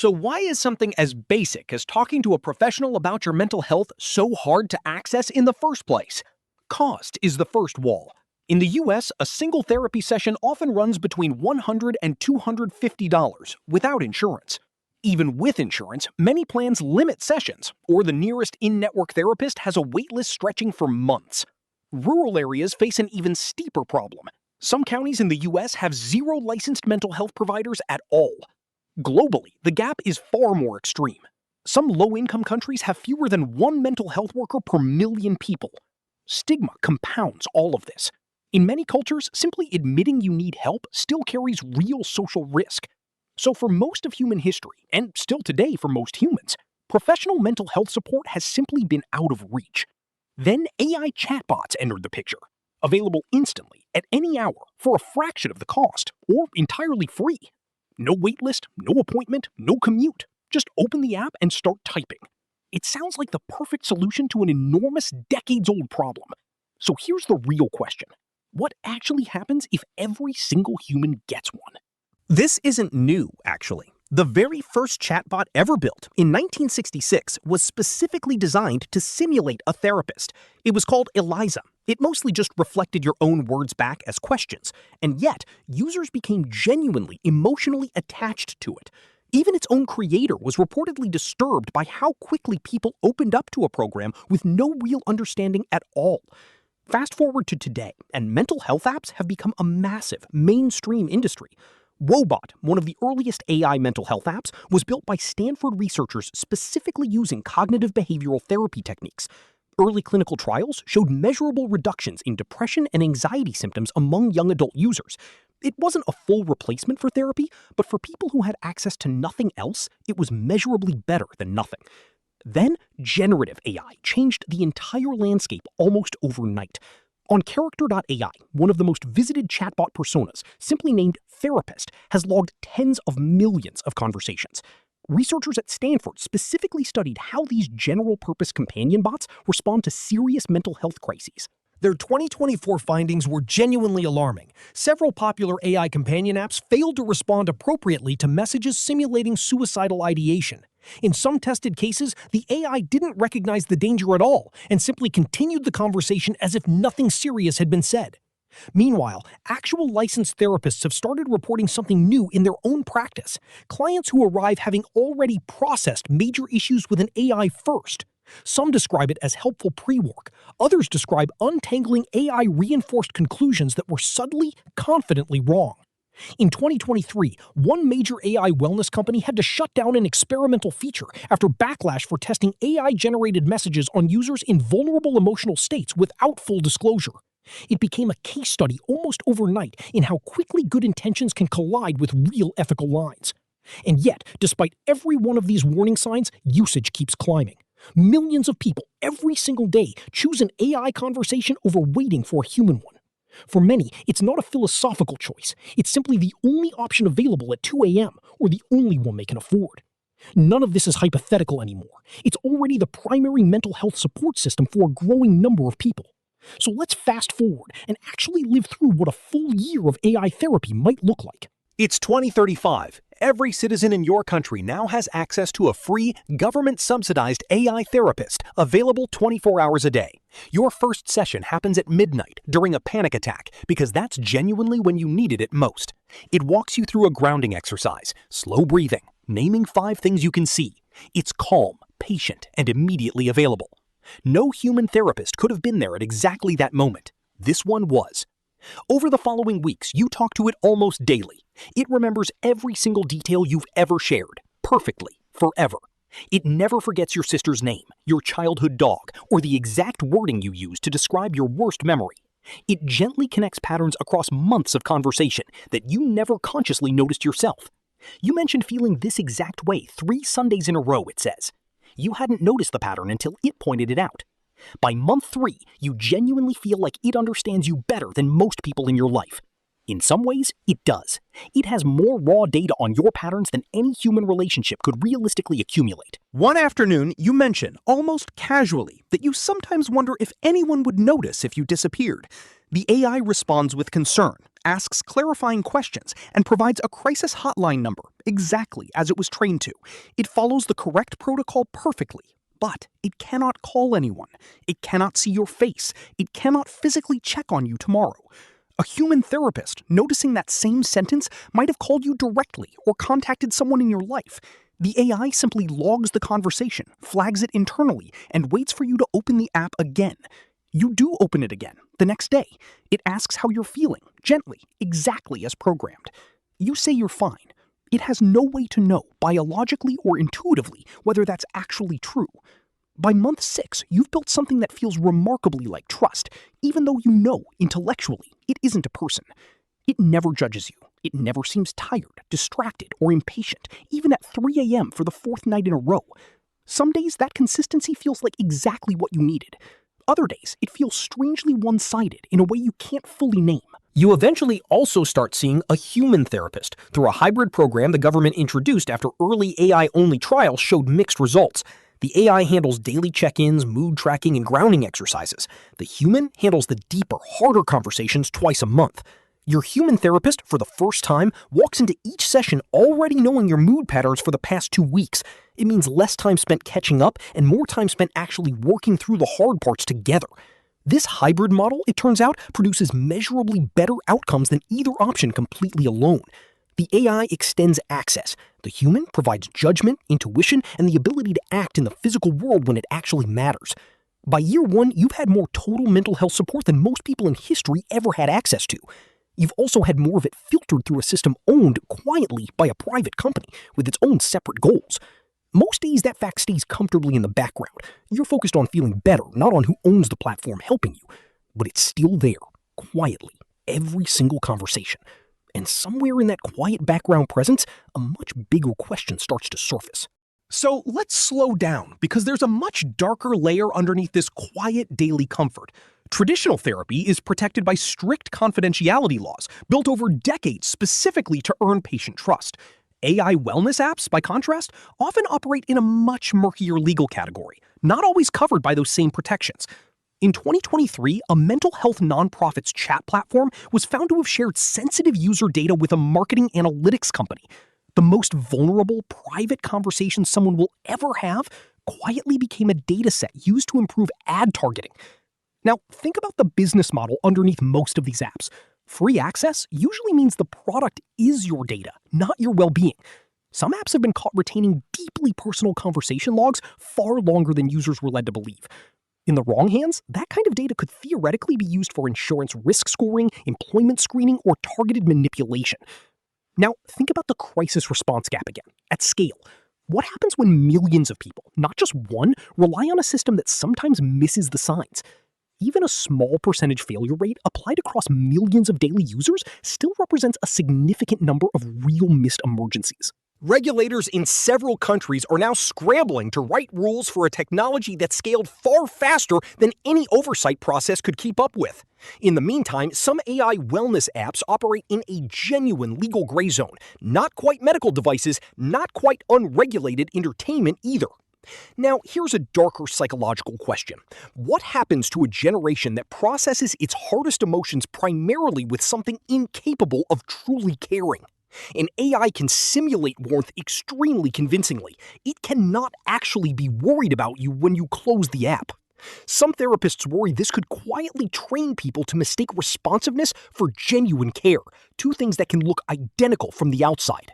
So why is something as basic as talking to a professional about your mental health so hard to access in the first place? Cost is the first wall. In the US, a single therapy session often runs between $100 and $250 without insurance. Even with insurance, many plans limit sessions, or the nearest in-network therapist has a waitlist stretching for months. Rural areas face an even steeper problem. Some counties in the US have zero licensed mental health providers at all. Globally, the gap is far more extreme. Some low-income countries have fewer than one mental health worker per million people. Stigma compounds all of this. In many cultures, simply admitting you need help still carries real social risk. So for most of human history, and still today for most humans, professional mental health support has simply been out of reach. Then AI chatbots entered the picture, available instantly at any hour for a fraction of the cost, or entirely free. No waitlist, no appointment, no commute. Just open the app and start typing. It sounds like the perfect solution to an enormous, decades-old problem. So here's the real question. What actually happens if every single human gets one? This isn't new, actually. The very first chatbot ever built, in 1966, was specifically designed to simulate a therapist. It was called ELIZA. It mostly just reflected your own words back as questions, and yet users became genuinely emotionally attached to it. Even its own creator was reportedly disturbed by how quickly people opened up to a program with no real understanding at all. Fast forward to today, and mental health apps have become a massive, mainstream industry. Woebot, one of the earliest AI mental health apps, was built by Stanford researchers specifically using cognitive behavioral therapy techniques. Early clinical trials showed measurable reductions in depression and anxiety symptoms among young adult users. It wasn't a full replacement for therapy, but for people who had access to nothing else, it was measurably better than nothing. Then, generative AI changed the entire landscape almost overnight. On Character.AI, one of the most visited chatbot personas, simply named Therapist, has logged tens of millions of conversations. Researchers at Stanford specifically studied how these general-purpose companion bots respond to serious mental health crises. Their 2024 findings were genuinely alarming. Several popular AI companion apps failed to respond appropriately to messages simulating suicidal ideation. In some tested cases, the AI didn't recognize the danger at all and simply continued the conversation as if nothing serious had been said. Meanwhile, actual licensed therapists have started reporting something new in their own practice. Clients who arrive having already processed major issues with an AI first. Some describe it as helpful pre-work. Others describe untangling AI-reinforced conclusions that were subtly, confidently wrong. In 2023, one major AI wellness company had to shut down an experimental feature after backlash for testing AI-generated messages on users in vulnerable emotional states without full disclosure. It became a case study almost overnight in how quickly good intentions can collide with real ethical lines. And yet, despite every one of these warning signs, usage keeps climbing. Millions of people every single day choose an AI conversation over waiting for a human one. For many, it's not a philosophical choice. It's simply the only option available at 2 a.m. or the only one they can afford. None of this is hypothetical anymore. It's already the primary mental health support system for a growing number of people. So let's fast forward and actually live through what a full year of AI therapy might look like. It's 2035. Every citizen in your country now has access to a free, government-subsidized AI therapist available 24 hours a day. Your first session happens at midnight during a panic attack because that's genuinely when you needed it most. It walks you through a grounding exercise, slow breathing, naming 5 things you can see. It's calm, patient, and immediately available. No human therapist could have been there at exactly that moment. This one was. Over the following weeks, you talk to it almost daily. It remembers every single detail you've ever shared, perfectly, forever. It never forgets your sister's name, your childhood dog, or the exact wording you used to describe your worst memory. It gently connects patterns across months of conversation that you never consciously noticed yourself. You mentioned feeling this exact way 3 Sundays in a row, it says. You hadn't noticed the pattern until it pointed it out. By month 3, you genuinely feel like it understands you better than most people in your life. In some ways, it does. It has more raw data on your patterns than any human relationship could realistically accumulate. One afternoon, you mention, almost casually, that you sometimes wonder if anyone would notice if you disappeared. The AI responds with concern, asks clarifying questions, and provides a crisis hotline number, exactly as it was trained to. It follows the correct protocol perfectly, but it cannot call anyone. It cannot see your face. It cannot physically check on you tomorrow. A human therapist, noticing that same sentence, might have called you directly or contacted someone in your life. The AI simply logs the conversation, flags it internally, and waits for you to open the app again. You do open it again, the next day. It asks how you're feeling, gently, exactly as programmed. You say you're fine. It has no way to know, biologically or intuitively, whether that's actually true. By month 6, you've built something that feels remarkably like trust, even though you know, intellectually, it isn't a person. It never judges you. It never seems tired, distracted, or impatient, even at 3 a.m. for the 4th night in a row. Some days, that consistency feels like exactly what you needed. Other days, it feels strangely one-sided in a way you can't fully name. You eventually also start seeing a human therapist through a hybrid program the government introduced after early AI-only trials showed mixed results. The AI handles daily check-ins, mood tracking, and grounding exercises. The human handles the deeper, harder conversations twice a month. Your human therapist, for the first time, walks into each session already knowing your mood patterns for the past 2 weeks. It means less time spent catching up and more time spent actually working through the hard parts together. This hybrid model, it turns out, produces measurably better outcomes than either option completely alone. The AI extends access. The human provides judgment, intuition, and the ability to act in the physical world when it actually matters. By year 1, you've had more total mental health support than most people in history ever had access to. You've also had more of it filtered through a system owned quietly by a private company with its own separate goals. Most days, that fact stays comfortably in the background. You're focused on feeling better, not on who owns the platform helping you. But it's still there, quietly, every single conversation. And somewhere in that quiet background presence, a much bigger question starts to surface. So let's slow down, because there's a much darker layer underneath this quiet daily comfort. Traditional therapy is protected by strict confidentiality laws built over decades specifically to earn patient trust. AI wellness apps, by contrast, often operate in a much murkier legal category, not always covered by those same protections. In 2023, a mental health nonprofit's chat platform was found to have shared sensitive user data with a marketing analytics company. The most vulnerable, private conversation someone will ever have quietly became a dataset used to improve ad targeting. Now, think about the business model underneath most of these apps. Free access usually means the product is your data, not your well-being. Some apps have been caught retaining deeply personal conversation logs far longer than users were led to believe. In the wrong hands, that kind of data could theoretically be used for insurance risk scoring, employment screening, or targeted manipulation. Now, think about the crisis response gap again, at scale. What happens when millions of people, not just one, rely on a system that sometimes misses the signs? Even a small percentage failure rate applied across millions of daily users still represents a significant number of real missed emergencies. Regulators in several countries are now scrambling to write rules for a technology that scaled far faster than any oversight process could keep up with. In the meantime, some AI wellness apps operate in a genuine legal gray zone. Not quite medical devices, not quite unregulated entertainment either. Now, here's a darker psychological question. What happens to a generation that processes its hardest emotions primarily with something incapable of truly caring? An AI can simulate warmth extremely convincingly. It cannot actually be worried about you when you close the app. Some therapists worry this could quietly train people to mistake responsiveness for genuine care, two things that can look identical from the outside.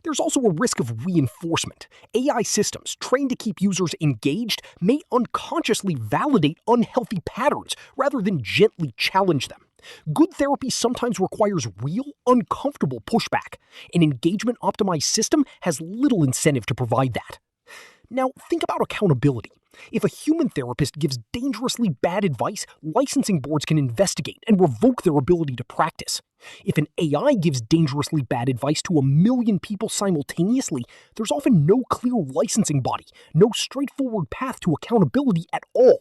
There's also a risk of reinforcement. AI systems trained to keep users engaged may unconsciously validate unhealthy patterns rather than gently challenge them. Good therapy sometimes requires real, uncomfortable pushback. An engagement-optimized system has little incentive to provide that. Now, think about accountability. If a human therapist gives dangerously bad advice, licensing boards can investigate and revoke their ability to practice. If an AI gives dangerously bad advice to 1 million people simultaneously, there's often no clear licensing body, no straightforward path to accountability at all.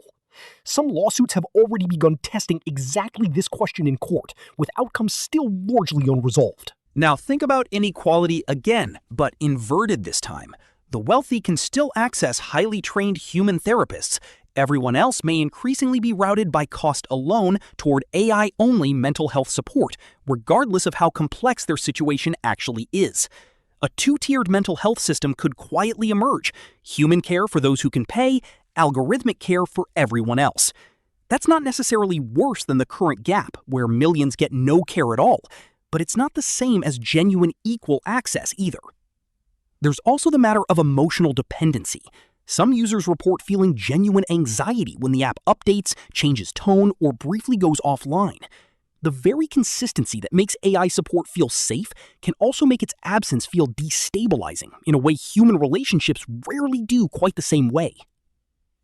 Some lawsuits have already begun testing exactly this question in court, with outcomes still largely unresolved. Now think about inequality again, but inverted this time. The wealthy can still access highly trained human therapists, Everyone else may increasingly be routed by cost alone toward AI-only mental health support, regardless of how complex their situation actually is. A two-tiered mental health system could quietly emerge: human care for those who can pay, algorithmic care for everyone else. That's not necessarily worse than the current gap, where millions get no care at all, but it's not the same as genuine equal access either. There's also the matter of emotional dependency. Some users report feeling genuine anxiety when the app updates, changes tone, or briefly goes offline. The very consistency that makes AI support feel safe can also make its absence feel destabilizing in a way human relationships rarely do quite the same way.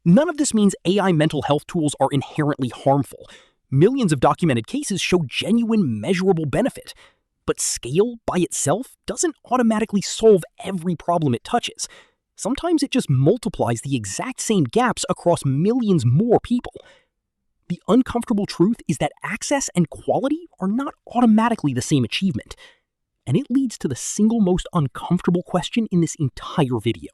None of this means AI mental health tools are inherently harmful. Millions of documented cases show genuine, measurable benefit. But scale, by itself, doesn't automatically solve every problem it touches. Sometimes it just multiplies the exact same gaps across millions more people. The uncomfortable truth is that access and quality are not automatically the same achievement. And it leads to the single most uncomfortable question in this entire video.